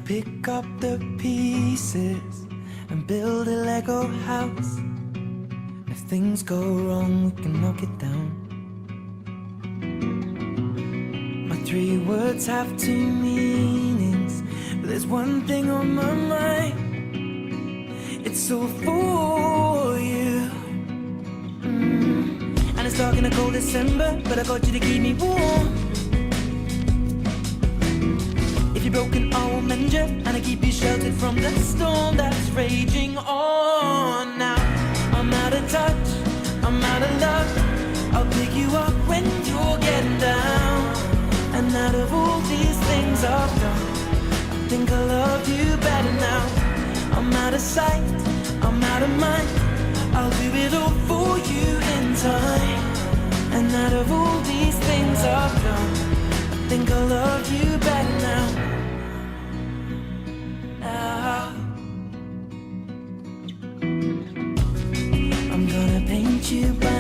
pick up the pieces and build a Lego house. If things go wrong, we can knock it down. My 3 words have 2 meanings, but there's one thing on my mind. It's all for you. And it's dark in a cold December, but I got you to keep me warm. If you're broken, I will mend you, and I keep you sheltered from the storm that's raging on. Now I'm out of touch, I'm out of love. I'll pick you up when you're getting down. And out of all these things I've done, I think I love you better now. I'm out of sight, I'm out of mind. I'll do it all for you in time. And out of all these things I've done, I think I love you better now. I'm gonna paint you by